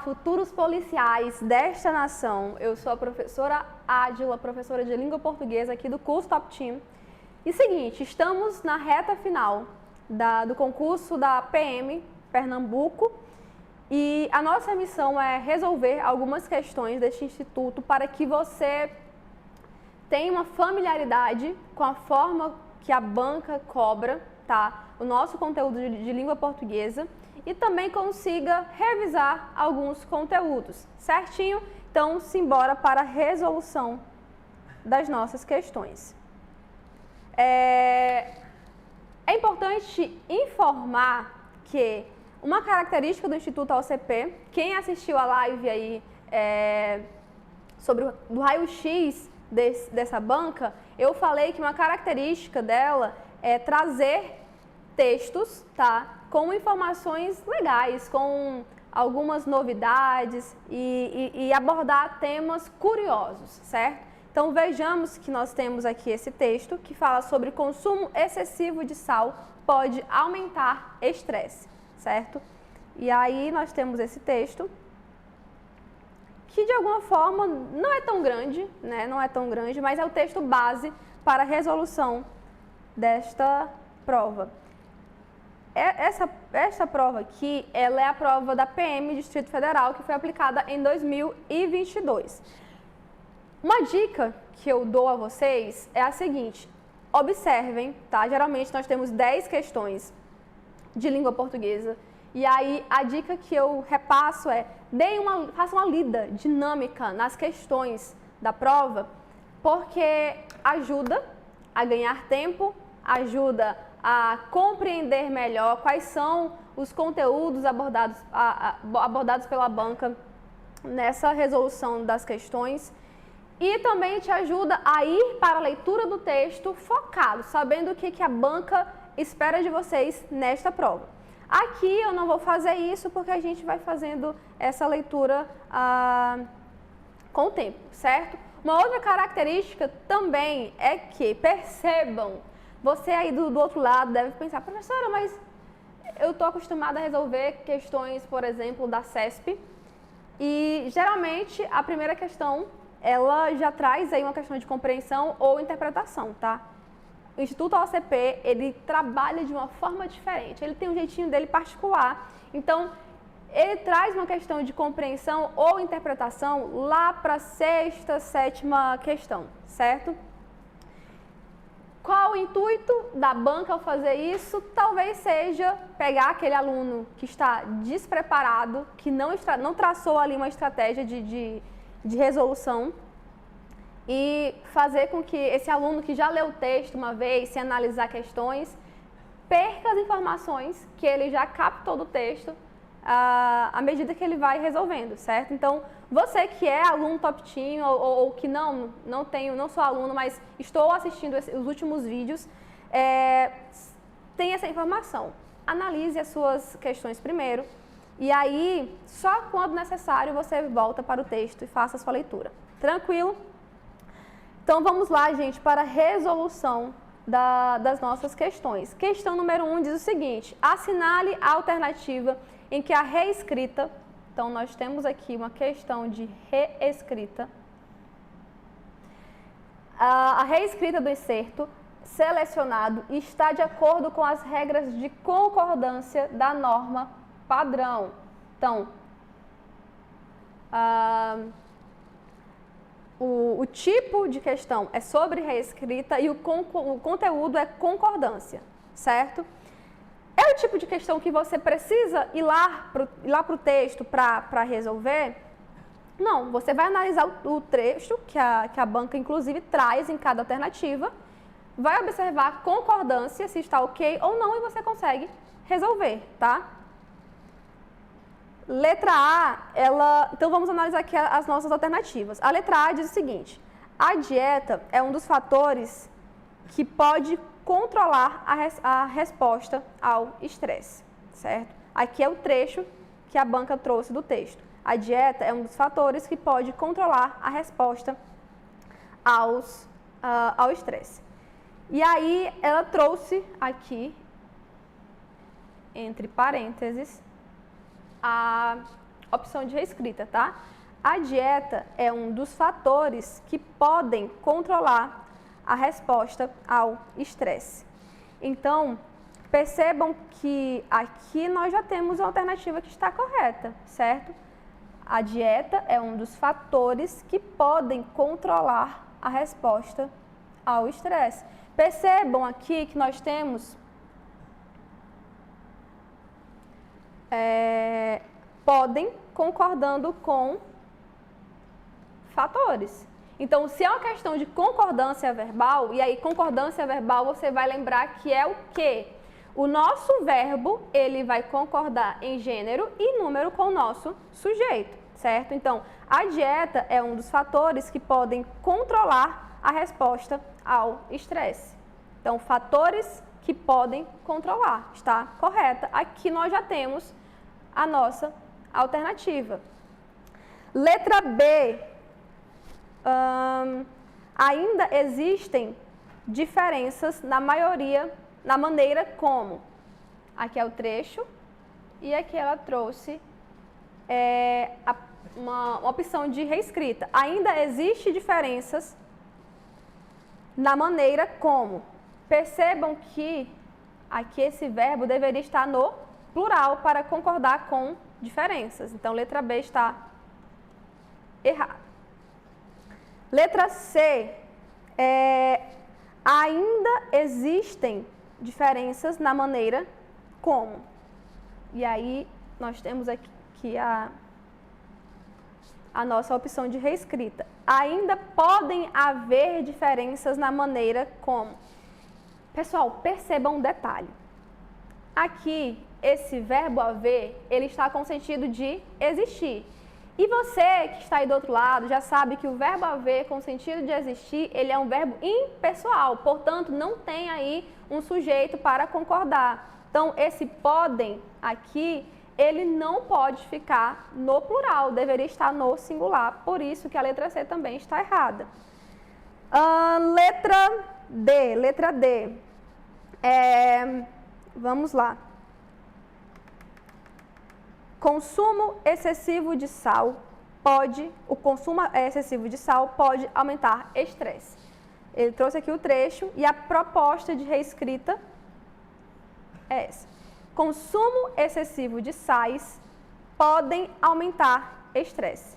futuros policiais desta nação. Eu sou a professora Ádila, professora de língua portuguesa aqui do curso Top Team. E seguinte, estamos na reta final do concurso da PM Pernambuco e a nossa missão é resolver algumas questões deste instituto para que você tenha uma familiaridade com a forma que a banca cobra, tá? O nosso conteúdo de língua portuguesa e também consiga revisar alguns conteúdos, certinho? Então, simbora para a resolução das nossas questões. É importante informar que uma característica do Instituto AOCP, quem assistiu a live aí sobre o raio-x dessa banca, eu falei que uma característica dela é trazer textos, tá, com informações legais, com algumas novidades e abordar temas curiosos, certo? Então vejamos que nós temos aqui esse texto que fala sobre consumo excessivo de sal pode aumentar estresse, certo? E aí nós temos esse texto que de alguma forma não é tão grande, né? Não é tão grande, mas é o texto base para a resolução desta prova. Esta prova aqui, ela é a prova da PM Distrito Federal que foi aplicada em 2022. Uma dica que eu dou a vocês é a seguinte: observem, tá? Geralmente nós temos 10 questões de língua portuguesa e aí a dica que eu repasso é faça uma lida dinâmica nas questões da prova, porque ajuda a ganhar tempo, ajuda a compreender melhor quais são os conteúdos abordados pela banca nessa resolução das questões e também te ajuda a ir para a leitura do texto focado, sabendo o que a banca espera de vocês nesta prova. Aqui eu não vou fazer isso porque a gente vai fazendo essa leitura com o tempo, certo? Uma outra característica também é que percebam, você aí do outro lado deve pensar, professora, mas eu estou acostumada a resolver questões, por exemplo, da CESP e geralmente a primeira questão ela já traz aí uma questão de compreensão ou interpretação, tá? O Instituto AOCP, ele trabalha de uma forma diferente, ele tem um jeitinho dele particular, então ele traz uma questão de compreensão ou interpretação lá para a sexta, sétima questão, certo? Qual o intuito da banca ao fazer isso? Talvez seja pegar aquele aluno que está despreparado, que não traçou ali uma estratégia de resolução e fazer com que esse aluno que já leu o texto uma vez, sem analisar questões, perca as informações que ele já captou do texto à medida que ele vai resolvendo, certo? Então, você que é aluno Top Team ou que não sou aluno, mas estou assistindo os últimos vídeos, tem essa informação. Analise as suas questões primeiro e aí, só quando necessário, você volta para o texto e faça a sua leitura. Tranquilo? Então, vamos lá, gente, para a resolução das nossas questões. Questão número 1 diz o seguinte: assinale a alternativa em que a reescrita, então nós temos aqui uma questão de reescrita, a reescrita do excerto selecionado está de acordo com as regras de concordância da norma padrão. Então, o tipo de questão é sobre reescrita e o conteúdo é concordância, certo? É o tipo de questão que você precisa ir lá para o texto para resolver? Não, você vai analisar o trecho que a banca inclusive traz em cada alternativa, vai observar a concordância, se está ok ou não, e você consegue resolver, tá? Letra A, então vamos analisar aqui as nossas alternativas. A letra A diz o seguinte: a dieta é um dos fatores que pode controlar a resposta ao estresse, certo? Aqui é o trecho que a banca trouxe do texto. A dieta é um dos fatores que pode controlar a resposta ao estresse. E aí ela trouxe aqui, entre parênteses, opção de reescrita, tá? A dieta é um dos fatores que podem controlar a resposta ao estresse. Então, percebam que aqui nós já temos a alternativa que está correta, certo? A dieta é um dos fatores que podem controlar a resposta ao estresse. Percebam aqui que nós temos podem concordando com fatores. Então, se é uma questão de concordância verbal, e aí concordância verbal você vai lembrar que é o quê? O nosso verbo, ele vai concordar em gênero e número com o nosso sujeito, certo? Então, a dieta é um dos fatores que podem controlar a resposta ao estresse. Então, fatores que podem controlar, está correta. Aqui nós já temos a nossa alternativa. Letra B. Ainda existem diferenças na maneira como. Aqui é o trecho e aqui ela trouxe uma opção de reescrita. Ainda existem diferenças na maneira como. Percebam que aqui esse verbo deveria estar no plural para concordar com diferenças. Então, letra B está errada. Letra C. Ainda existem diferenças na maneira como. E aí, nós temos aqui a nossa opção de reescrita. Ainda podem haver diferenças na maneira como. Pessoal, percebam um detalhe. Aqui, esse verbo haver, ele está com o sentido de existir. E você que está aí do outro lado já sabe que o verbo haver com o sentido de existir, ele é um verbo impessoal, portanto, não tem aí um sujeito para concordar. Então, esse podem aqui, ele não pode ficar no plural, deveria estar no singular, por isso que a letra C também está errada. Letra D. Vamos lá. Consumo excessivo de sal o consumo excessivo de sal pode aumentar estresse. Ele trouxe aqui o trecho e a proposta de reescrita é essa. Consumo excessivo de sais podem aumentar estresse.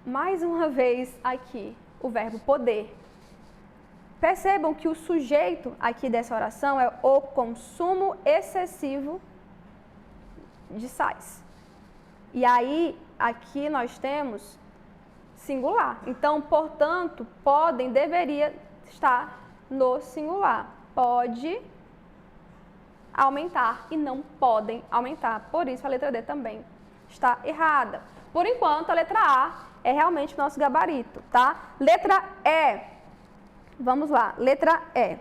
Mais uma vez aqui, o verbo poder. Percebam que o sujeito aqui dessa oração é o consumo excessivo de sais. E aí, aqui nós temos singular. Então, portanto, podem deveria estar no singular. Pode aumentar e não podem aumentar. Por isso, a letra D também está errada. Por enquanto, a letra A é realmente o nosso gabarito, tá? Letra E. Vamos lá. Letra E.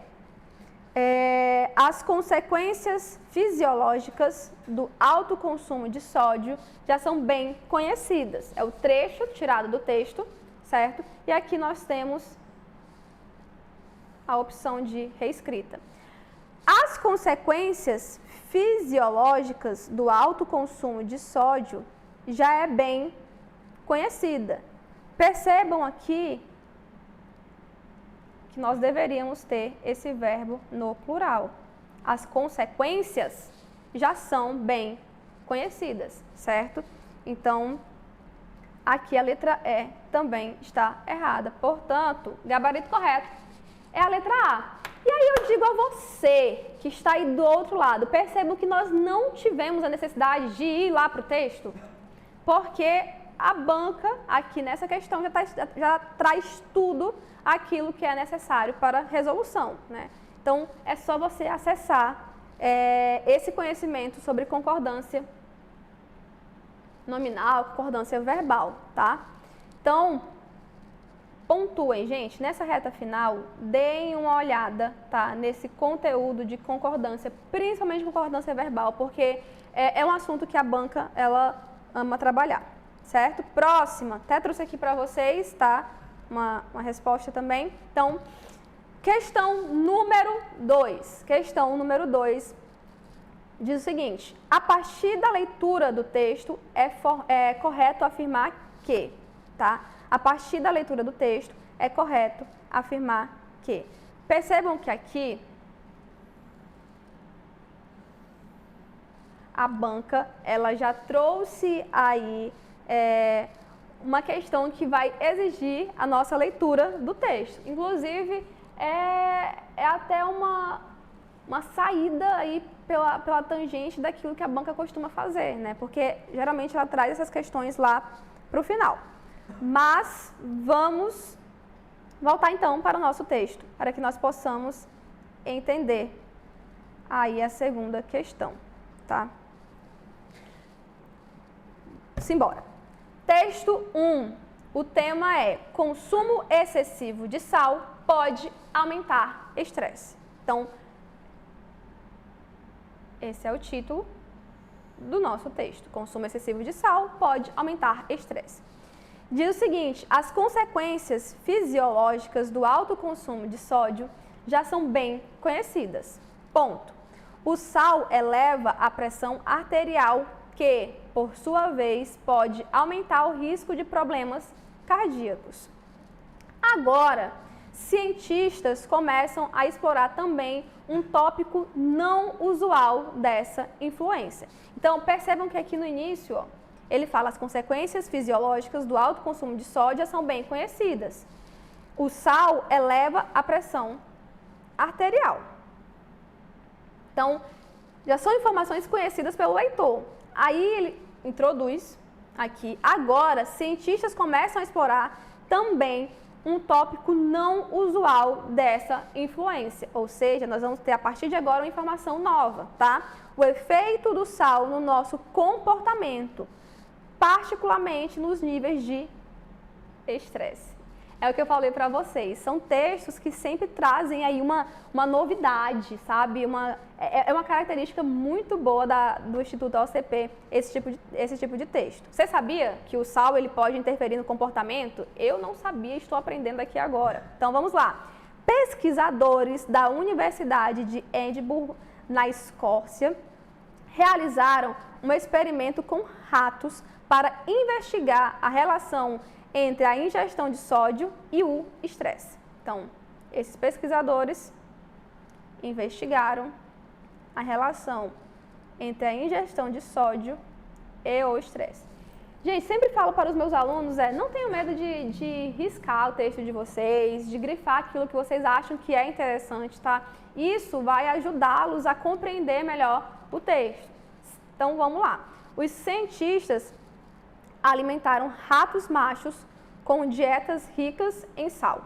As consequências fisiológicas do alto consumo de sódio já são bem conhecidas. É o trecho tirado do texto, certo? E aqui nós temos a opção de reescrita. As consequências fisiológicas do alto consumo de sódio já é bem conhecida. Percebam aqui que nós deveríamos ter esse verbo no plural. As consequências já são bem conhecidas, certo? Então, aqui a letra E também está errada. Portanto, gabarito correto é a letra A. E aí eu digo a você que está aí do outro lado, percebam que nós não tivemos a necessidade de ir lá para o texto, porque a banca aqui nessa questão já traz tudo aquilo que é necessário para resolução, né? Então, é só você acessar esse conhecimento sobre concordância nominal, concordância verbal, tá? Então, pontuem, gente, nessa reta final, deem uma olhada, tá? Nesse conteúdo de concordância, principalmente concordância verbal, porque é um assunto que a banca, ela ama trabalhar, certo? Próxima, até trouxe aqui para vocês, tá? Uma resposta também. Então, questão número 2. Questão número 2. diz o seguinte: a partir da leitura do texto é correto afirmar que, tá? A partir da leitura do texto é correto afirmar que. Percebam que aqui a banca ela já trouxe aí uma questão que vai exigir a nossa leitura do texto. Inclusive, é até uma saída aí pela tangente daquilo que a banca costuma fazer, né? Porque geralmente ela traz essas questões lá para o final. Mas vamos voltar então para o nosso texto, para que nós possamos entender aí a segunda questão, tá? Simbora. Texto 1. O tema é: consumo excessivo de sal pode aumentar estresse. Então, esse é o título do nosso texto. Consumo excessivo de sal pode aumentar estresse. Diz o seguinte: as consequências fisiológicas do alto consumo de sódio já são bem conhecidas. Ponto. O sal eleva a pressão arterial que, por sua vez, pode aumentar o risco de problemas cardíacos. Agora, cientistas começam a explorar também um tópico não usual dessa influência. Então, percebam que aqui no início, ó, ele fala as consequências fisiológicas do alto consumo de sódio são bem conhecidas. O sal eleva a pressão arterial. Então, já são informações conhecidas pelo leitor. Aí ele introduz aqui. Agora, cientistas começam a explorar também um tópico não usual dessa influência. Ou seja, nós vamos ter a partir de agora uma informação nova, tá? O efeito do sal no nosso comportamento, particularmente nos níveis de estresse. É o que eu falei para vocês, são textos que sempre trazem aí uma novidade, sabe? É uma característica muito boa do Instituto OCP, esse tipo de texto. Você sabia que o sal ele pode interferir no comportamento? Eu não sabia, estou aprendendo aqui agora. Então vamos lá. Pesquisadores da Universidade de Edimburgo, na Escócia, realizaram um experimento com ratos para investigar a relação entre a ingestão de sódio e o estresse. Então, esses pesquisadores investigaram a relação entre a ingestão de sódio e o estresse. Gente, sempre falo para os meus alunos, não tenham medo de riscar o texto de vocês, de grifar aquilo que vocês acham que é interessante, tá? Isso vai ajudá-los a compreender melhor o texto. Então, vamos lá. Os cientistas alimentaram ratos machos com dietas ricas em sal,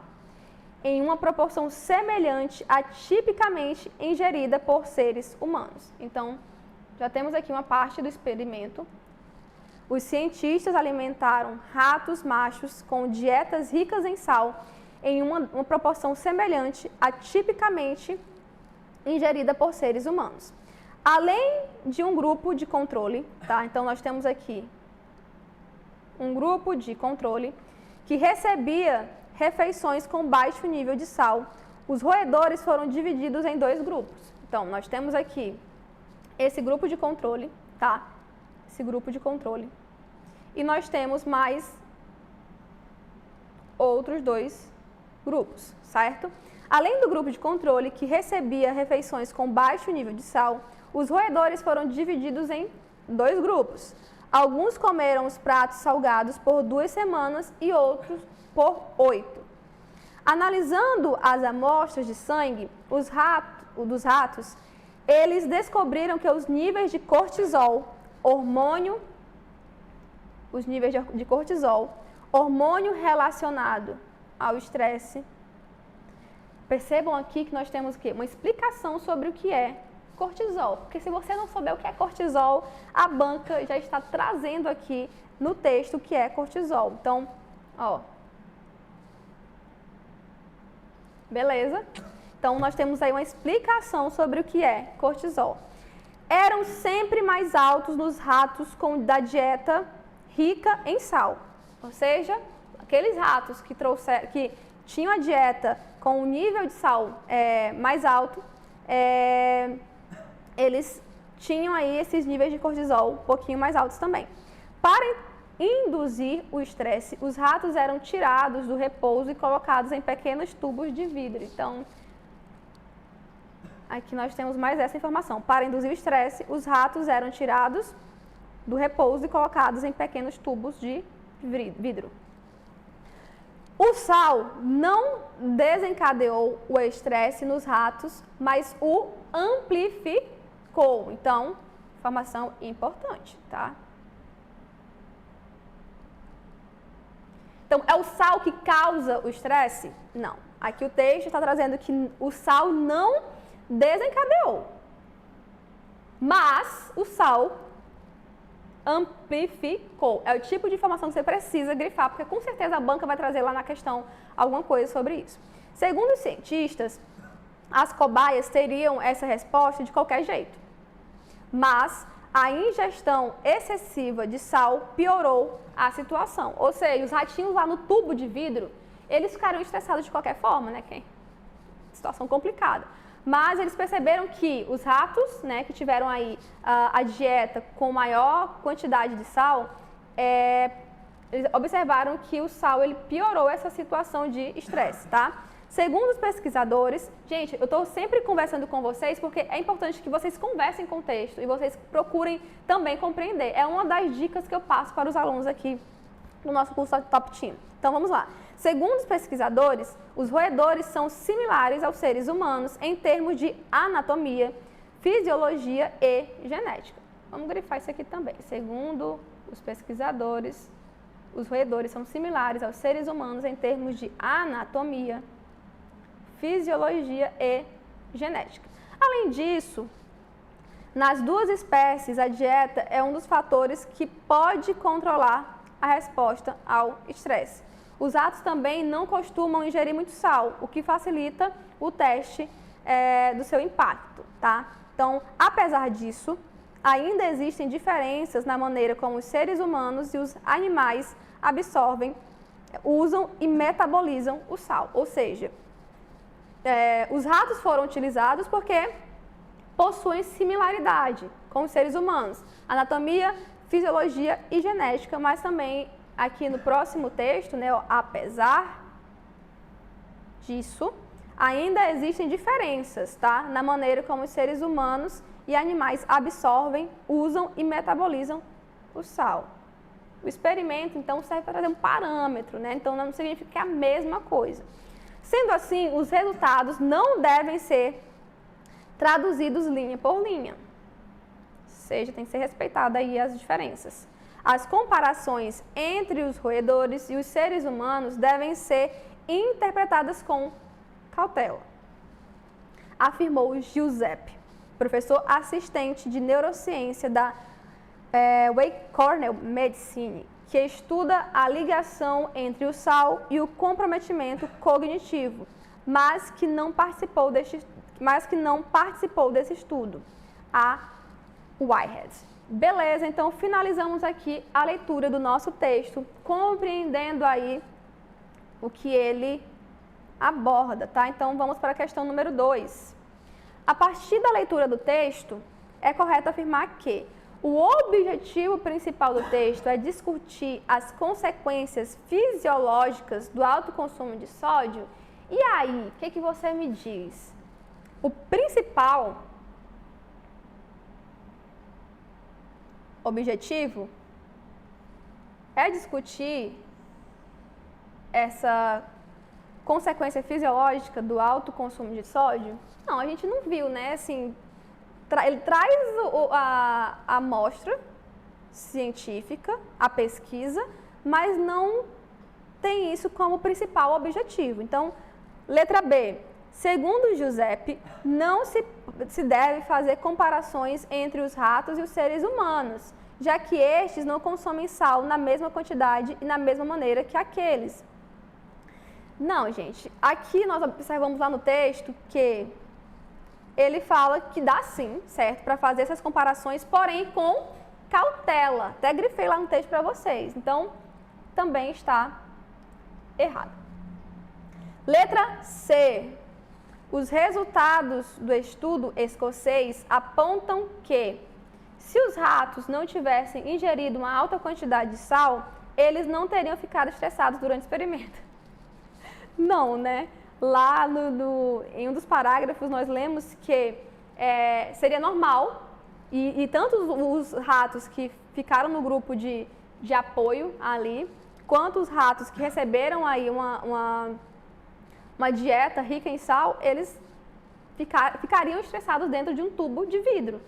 em uma proporção semelhante à tipicamente ingerida por seres humanos. Então, já temos aqui uma parte do experimento. Os cientistas alimentaram ratos machos com dietas ricas em sal, em uma proporção semelhante à tipicamente ingerida por seres humanos. Além de um grupo de controle, tá? Então, nós temos aqui um grupo de controle que recebia refeições com baixo nível de sal. Os roedores foram divididos em dois grupos. Então, nós temos aqui esse grupo de controle, tá? Esse grupo de controle. E nós temos mais outros dois grupos, certo? Além do grupo de controle que recebia refeições com baixo nível de sal, os roedores foram divididos em dois grupos. Alguns comeram os pratos salgados por 2 semanas e outros por 8. Analisando as amostras de sangue dos ratos, eles descobriram que os níveis de cortisol, hormônio relacionado ao estresse. Percebam aqui que nós temos o quê? Uma explicação sobre o que é cortisol, porque se você não souber o que é cortisol, a banca já está trazendo aqui no texto o que é cortisol. Então, ó, beleza? Então, nós temos aí uma explicação sobre o que é cortisol. Eram sempre mais altos nos ratos da dieta rica em sal, ou seja, aqueles ratos que tinham a dieta com um nível de sal mais alto, eles tinham aí esses níveis de cortisol um pouquinho mais altos também. Para induzir o estresse, os ratos eram tirados do repouso e colocados em pequenos tubos de vidro. Então, aqui nós temos mais essa informação. Para induzir o estresse, os ratos eram tirados do repouso e colocados em pequenos tubos de vidro. O sal não desencadeou o estresse nos ratos, mas o amplificou. Então, informação importante, tá? Então, é o sal que causa o estresse? Não. Aqui o texto está trazendo que o sal não desencadeou, mas o sal amplificou. É o tipo de informação que você precisa grifar, porque com certeza a banca vai trazer lá na questão alguma coisa sobre isso. Segundo os cientistas, as cobaias teriam essa resposta de qualquer jeito, mas a ingestão excessiva de sal piorou a situação. Ou seja, os ratinhos lá no tubo de vidro, eles ficaram estressados de qualquer forma, né? Situação complicada. Mas eles perceberam que os ratos, né, que tiveram aí a dieta com maior quantidade de sal, eles observaram que o sal ele piorou essa situação de estresse, tá? Segundo os pesquisadores, gente, eu estou sempre conversando com vocês porque é importante que vocês conversem com o texto e vocês procurem também compreender. É uma das dicas que eu passo para os alunos aqui no nosso curso Top Team. Então vamos lá. Segundo os pesquisadores, os roedores são similares aos seres humanos em termos de anatomia, fisiologia e genética. Vamos grifar isso aqui também. Segundo os pesquisadores, os roedores são similares aos seres humanos em termos de anatomia, fisiologia e genética. Além disso, nas duas espécies, a dieta é um dos fatores que pode controlar a resposta ao estresse. Os ratos também não costumam ingerir muito sal, o que facilita o teste do seu impacto, tá? Então, apesar disso, ainda existem diferenças na maneira como os seres humanos e os animais absorvem, usam e metabolizam o sal. Ou seja, os ratos foram utilizados porque possuem similaridade com os seres humanos, anatomia, fisiologia e genética, mas também aqui no próximo texto, né, apesar disso, ainda existem diferenças, tá, na maneira como os seres humanos e animais absorvem, usam e metabolizam o sal. O experimento, então, serve para trazer um parâmetro, né, então não significa que é a mesma coisa. Sendo assim, os resultados não devem ser traduzidos linha por linha, ou seja, tem que ser respeitada aí as diferenças. As comparações entre os roedores e os seres humanos devem ser interpretadas com cautela, afirmou Giuseppe, professor assistente de neurociência da Weill Cornell Medicine, que estuda a ligação entre o sal e o comprometimento cognitivo, mas que não participou desse estudo, a Whitehead. Beleza, então finalizamos aqui a leitura do nosso texto, compreendendo aí o que ele aborda, tá? Então vamos para a questão número 2. A partir da leitura do texto, é correto afirmar que o objetivo principal do texto é discutir as consequências fisiológicas do alto consumo de sódio. E aí, o que você me diz? O principal objetivo é discutir essa consequência fisiológica do alto consumo de sódio? Não, a gente não viu, né? Assim, ele traz a amostra científica, a pesquisa, mas não tem isso como principal objetivo. Então, letra B. Segundo Giuseppe, não se deve fazer comparações entre os ratos e os seres humanos, já que estes não consomem sal na mesma quantidade e na mesma maneira que aqueles. Não, gente. Aqui nós observamos lá no texto que ele fala que dá sim, certo, para fazer essas comparações, porém com cautela. Até grifei lá no texto para vocês. Então, também está errado. Letra C. Os resultados do estudo escocês apontam que, se os ratos não tivessem ingerido uma alta quantidade de sal, eles não teriam ficado estressados durante o experimento. Não, né? Lá em um dos parágrafos nós lemos que seria normal, e tanto os ratos que ficaram no grupo de apoio ali, quanto os ratos que receberam aí uma dieta rica em sal, eles ficariam estressados dentro de um tubo de vidro.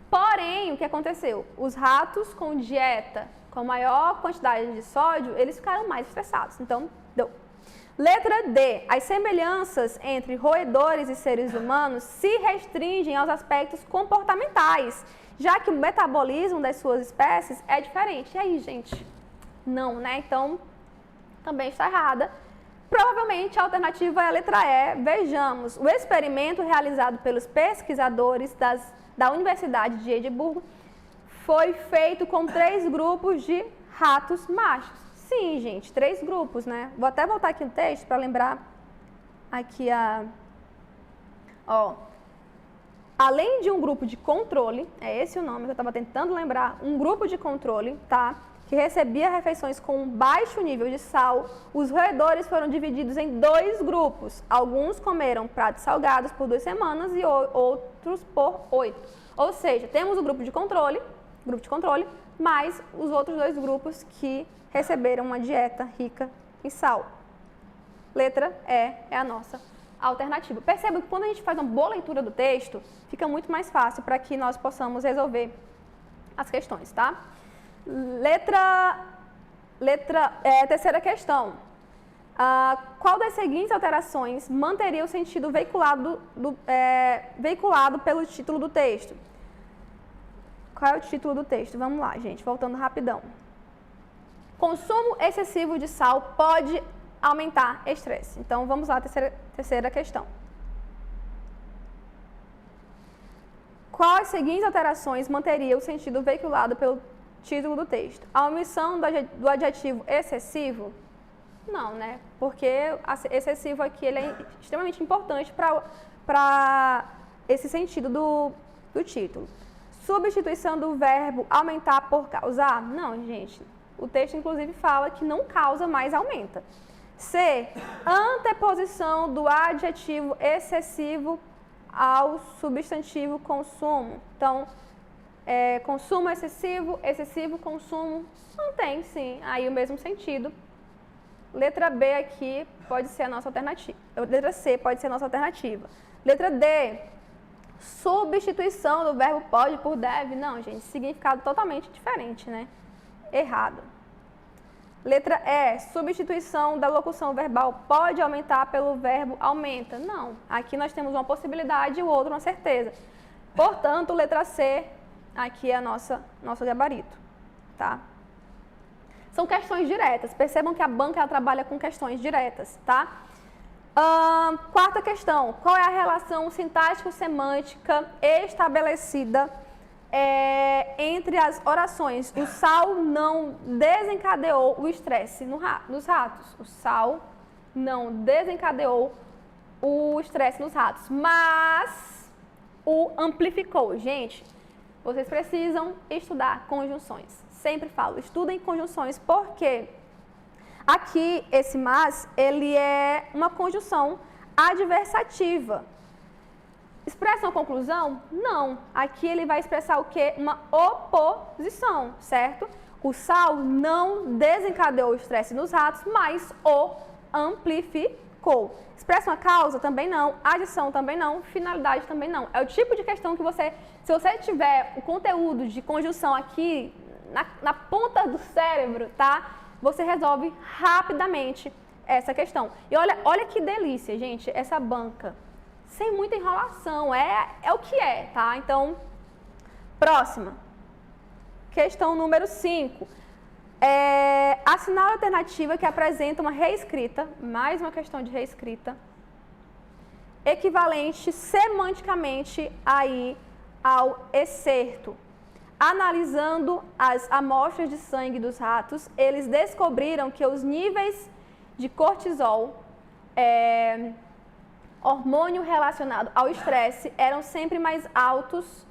Porém, o que aconteceu? Os ratos com dieta com maior quantidade de sódio, eles ficaram mais estressados. Então, deu. Letra D. As semelhanças entre roedores e seres humanos se restringem aos aspectos comportamentais, já que o metabolismo das suas espécies é diferente. E aí, gente? Não, né? Então, também está errada. Provavelmente a alternativa é a letra E. Vejamos, o experimento realizado pelos pesquisadores da Universidade de Edimburgo foi feito com 3 grupos de ratos machos. Sim, gente, 3 grupos, né? Vou até voltar aqui no texto para lembrar aqui além de um grupo de controle, é esse o nome que eu estava tentando lembrar, um grupo de controle, tá? Que recebia refeições com baixo nível de sal, os roedores foram divididos em 2 grupos. Alguns comeram pratos salgados por 2 semanas e outros por 8. Ou seja, temos o grupo de controle, mais os outros 2 grupos que receberam uma dieta rica em sal. Letra E é a nossa alternativa. Perceba que quando a gente faz uma boa leitura do texto, fica muito mais fácil para que nós possamos resolver as questões, tá? Terceira questão. Qual das seguintes alterações manteria o sentido veiculado pelo título do texto? Qual é o título do texto? Vamos lá, gente, voltando rapidão. Consumo excessivo de sal pode aumentar estresse. Então, vamos lá, terceira questão. Quais as seguintes alterações manteria o sentido veiculado pelo título do texto? A omissão do adjetivo excessivo? Não, né? Porque excessivo aqui ele é extremamente importante para esse sentido do título. Substituição do verbo aumentar por causar? Não, gente. O texto, inclusive, fala que não causa, mas aumenta. C. Anteposição do adjetivo excessivo ao substantivo consumo. Então, consumo excessivo, consumo, não tem, sim, aí o mesmo sentido. Letra B aqui pode ser a nossa alternativa. Letra C pode ser a nossa alternativa. Letra D. Substituição do verbo pode por deve. Não, gente, significado totalmente diferente, né? Errado. Letra E. Substituição da locução verbal pode aumentar pelo verbo aumenta. Não, aqui nós temos uma possibilidade e o outro uma certeza. Portanto, letra C, aqui é nosso gabarito, tá? São questões diretas. Percebam que a banca ela trabalha com questões diretas, tá? Quarta questão. Qual é a relação sintático-semântica estabelecida entre as orações? O sal não desencadeou o estresse nos ratos. O sal não desencadeou o estresse nos ratos, mas o amplificou. Gente, vocês precisam estudar conjunções. Sempre falo, estudem conjunções, porque aqui esse mas, ele é uma conjunção adversativa. Expressa uma conclusão? Não. Aqui ele vai expressar o quê? Uma oposição, certo? O sal não desencadeou o estresse nos ratos, mas o amplificou. Expressa uma causa? Também não. Adição? Também não. Finalidade? Também não. É o tipo de questão que se você tiver o conteúdo de conjunção aqui na ponta do cérebro, tá? Você resolve rapidamente essa questão. E olha que delícia, gente, essa banca. Sem muita enrolação, é o que é, tá? Então, próxima. Questão número 5. Assinale a alternativa que apresenta uma reescrita, mais uma questão de reescrita, equivalente semanticamente aí ao excerto. Analisando as amostras de sangue dos ratos, eles descobriram que os níveis de cortisol hormônio relacionado ao estresse eram sempre mais altos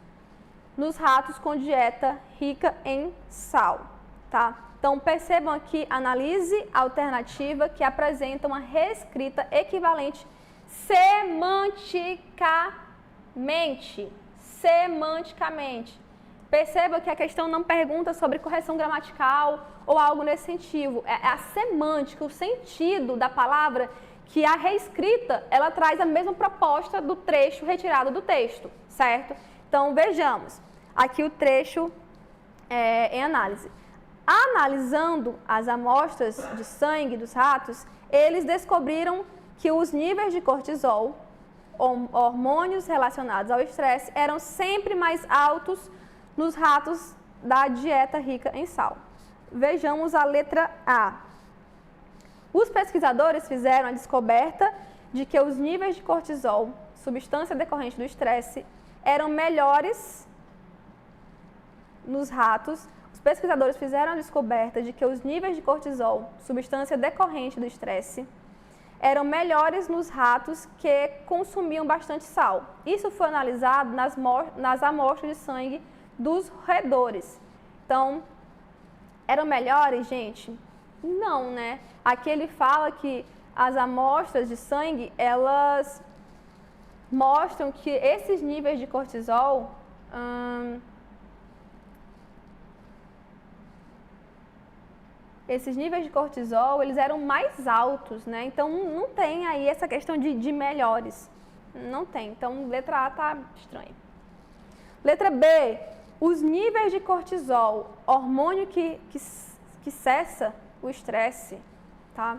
nos ratos com dieta rica em sal, tá? Então, percebam aqui, análise alternativa que apresenta uma reescrita equivalente semanticamente. Perceba que a questão não pergunta sobre correção gramatical ou algo nesse sentido. É a semântica, o sentido da palavra, que a reescrita, ela traz a mesma proposta do trecho retirado do texto, certo? Então, vejamos. Aqui o trecho em análise. Analisando as amostras de sangue dos ratos, eles descobriram que os níveis de cortisol, hormônios relacionados ao estresse, eram sempre mais altos nos ratos da dieta rica em sal. Vejamos a letra A. Os pesquisadores fizeram a descoberta de que os níveis de cortisol, substância decorrente do estresse, eram melhores nos ratos. Os pesquisadores fizeram a descoberta de que os níveis de cortisol, substância decorrente do estresse, eram melhores nos ratos que consumiam bastante sal. Isso foi analisado nas amostras de sangue dos roedores. Então, eram melhores, gente? Não, né? Aqui ele fala que as amostras de sangue, elas mostram que esses níveis de cortisol eles eram mais altos, né? Então, não tem aí essa questão de melhores. Não tem. Então, letra A tá estranha. Letra B. Os níveis de cortisol, hormônio que cessa o estresse, tá?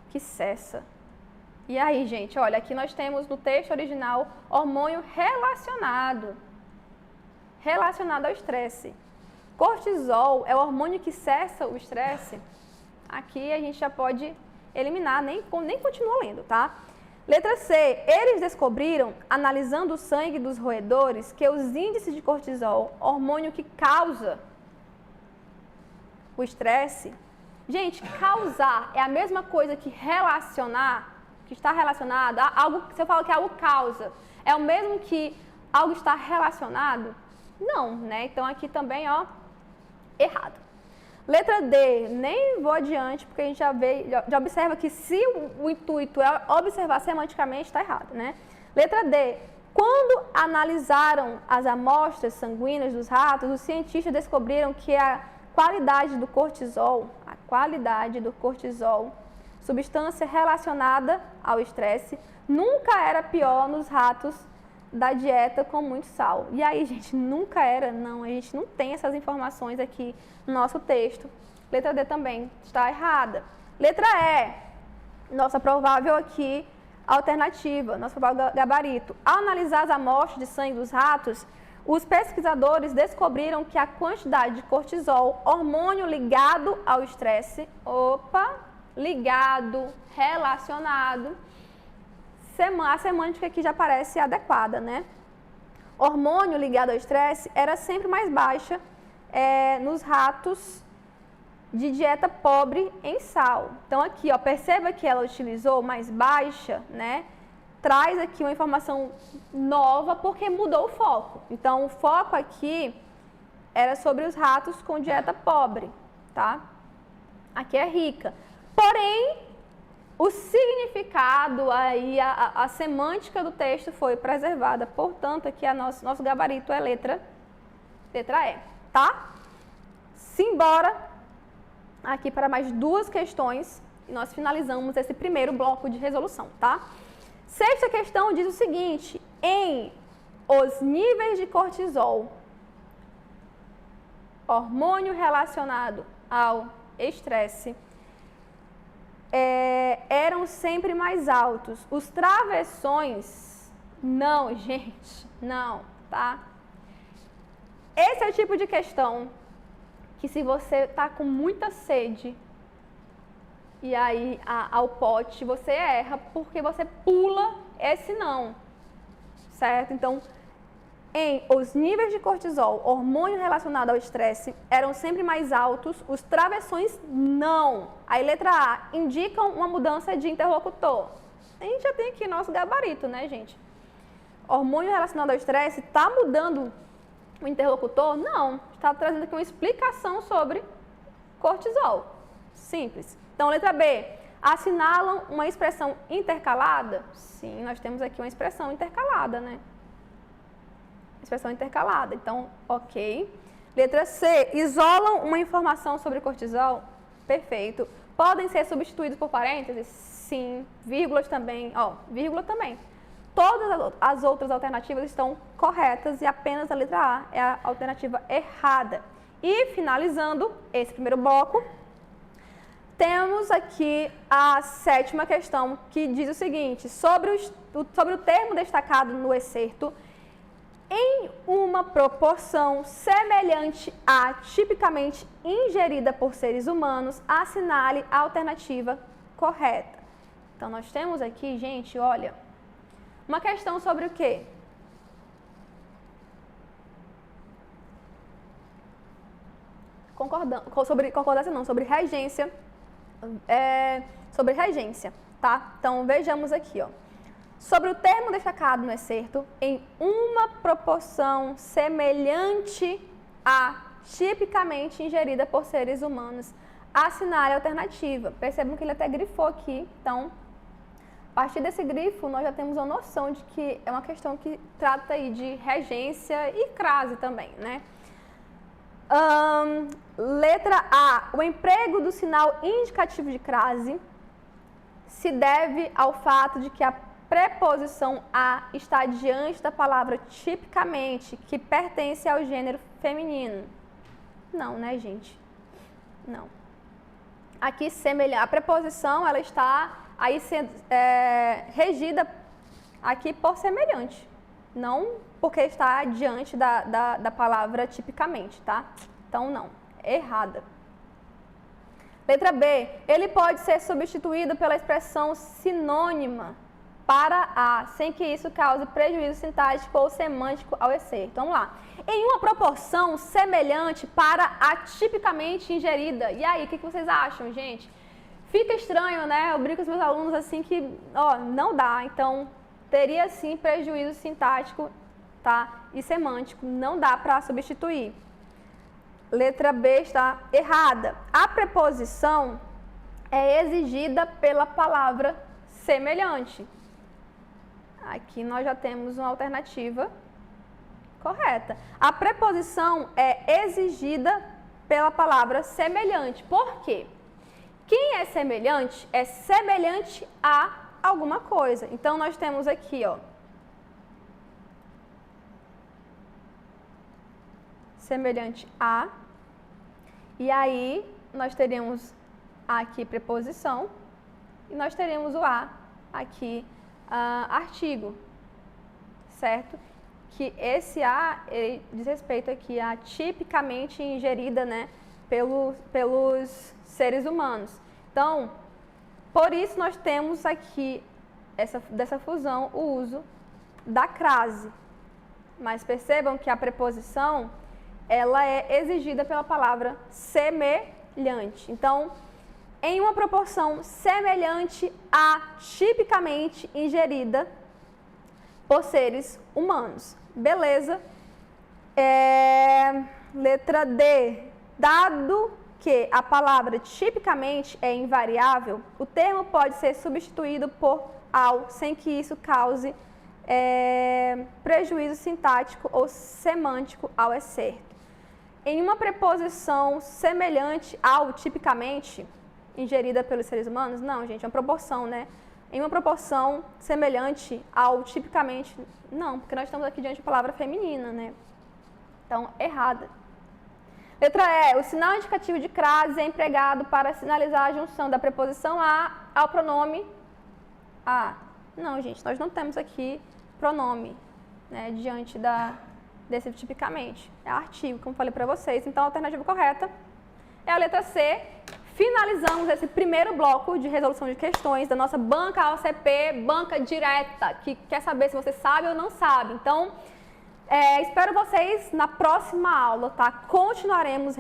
Que cessa. E aí, gente, olha, aqui nós temos no texto original hormônio relacionado ao estresse. Cortisol é o hormônio que cessa o estresse. Aqui a gente já pode eliminar, nem continua lendo, tá? Letra C. Eles descobriram, analisando o sangue dos roedores, que os índices de cortisol, hormônio que causa o estresse. Gente, causar é a mesma coisa que relacionar, que está relacionado a algo. Se eu falo que algo causa, é o mesmo que algo está relacionado? Não, né? Então aqui também, ó, errado. Letra D, nem vou adiante, porque a gente já observa que se o intuito é observar semanticamente, está errado, né? Letra D, quando analisaram as amostras sanguíneas dos ratos, os cientistas descobriram que a qualidade do cortisol, substância relacionada ao estresse, nunca era pior nos ratos da dieta com muito sal. E aí, gente, nunca era? Não, a gente não tem essas informações aqui no nosso texto. Letra D também está errada. Letra E, nossa provável aqui alternativa, nosso provável gabarito. Ao analisar as amostras de sangue dos ratos, os pesquisadores descobriram que a quantidade de cortisol, hormônio ligado ao estresse, relacionado, a semântica aqui já parece adequada, né? Hormônio ligado ao estresse era sempre mais baixa nos ratos de dieta pobre em sal. Então aqui, ó, perceba que ela utilizou mais baixa, né? Traz aqui uma informação nova porque mudou o foco. Então o foco aqui era sobre os ratos com dieta pobre, tá? Aqui é rica. Porém, o significado, aí, a semântica do texto foi preservada. Portanto, aqui nosso gabarito é letra E, tá? Simbora aqui para mais duas questões e nós finalizamos esse primeiro bloco de resolução, tá? Sexta questão diz o seguinte: em os níveis de cortisol, hormônio relacionado ao estresse, eram sempre mais altos. Os travessões, não, gente, não, tá? Esse é o tipo de questão que se você tá com muita sede e aí ao pote, você erra porque você pula esse não, certo? Então, em os níveis de cortisol, hormônio relacionado ao estresse, eram sempre mais altos, os travessões não. Aí, letra A, indicam uma mudança de interlocutor. a gente já tem aqui nosso gabarito, né, gente? Hormônio relacionado ao estresse está mudando o interlocutor? Não, está trazendo aqui uma explicação sobre cortisol. Simples. Então, letra B, assinalam uma expressão intercalada? Sim, nós temos aqui uma expressão intercalada, né? Expressão intercalada, então, ok. Letra C, isolam uma informação sobre cortisol? Perfeito. Podem ser substituídos por parênteses? Sim. Vírgulas também, vírgula também. Todas as outras alternativas estão corretas e apenas a letra A é a alternativa errada. E finalizando esse primeiro bloco, temos aqui a 7ª questão, que diz o seguinte: sobre o termo destacado no excerto, em uma proporção semelhante à tipicamente ingerida por seres humanos, assinale a alternativa correta. Então, nós temos aqui, gente, olha, uma questão sobre o quê? Sobre regência. Sobre regência, tá? Então, vejamos aqui, ó. Sobre o termo destacado no excerto, em uma proporção semelhante à tipicamente ingerida por seres humanos, assinale a alternativa. Percebam que ele até grifou aqui, então, a partir desse grifo, nós já temos uma noção de que é uma questão que trata aí de regência e crase também, né? Letra A, o emprego do sinal indicativo de crase se deve ao fato de que a preposição a está diante da palavra tipicamente, que pertence ao gênero feminino. Não, né, gente? Não. Aqui, a preposição, ela está aí sendo regida aqui por semelhante, não porque está diante da palavra tipicamente, tá? Então, não. Errada. Letra B, ele pode ser substituído pela expressão sinônima para A, sem que isso cause prejuízo sintático ou semântico ao excerto. Vamos lá. Em uma proporção semelhante para a tipicamente ingerida. E aí, o que vocês acham, gente? Fica estranho, né? Eu brinco com os meus alunos assim que, não dá. Então, teria sim prejuízo sintático, tá? E semântico. Não dá para substituir. Letra B está errada. A preposição é exigida pela palavra semelhante. Aqui nós já temos uma alternativa correta. A preposição é exigida pela palavra semelhante. Por quê? Quem é semelhante a alguma coisa. Então, nós temos aqui, ó, semelhante a, e aí nós teremos aqui preposição, e nós teremos o a aqui, artigo, certo? Que esse a diz respeito aqui a tipicamente ingerida, né, pelos seres humanos. Então, por isso nós temos aqui dessa fusão o uso da crase. Mas percebam que a preposição ela é exigida pela palavra semelhante. Então, em uma proporção semelhante a tipicamente ingerida por seres humanos. Beleza? Letra D. Dado que a palavra tipicamente é invariável, o termo pode ser substituído por ao, sem que isso cause prejuízo sintático ou semântico ao excerto. Em uma preposição semelhante ao tipicamente ingerida pelos seres humanos, não, gente, é uma proporção, né? Em uma proporção semelhante ao tipicamente, não, porque nós estamos aqui diante de palavra feminina, né? Então, errada. Letra E, o sinal indicativo de crase é empregado para sinalizar a junção da preposição a ao pronome a. Não, gente, nós não temos aqui pronome, né, diante desse tipicamente. É artigo, como falei para vocês. Então, a alternativa correta é a letra C. Finalizamos esse primeiro bloco de resolução de questões da nossa banca AOCP, banca direta, que quer saber se você sabe ou não sabe. Então, espero vocês na próxima aula, tá? Continuaremos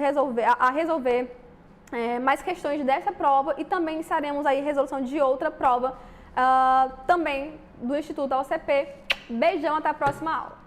a resolver mais questões dessa prova e também iniciaremos aí resolução de outra prova também do Instituto OCP. Beijão, até a próxima aula.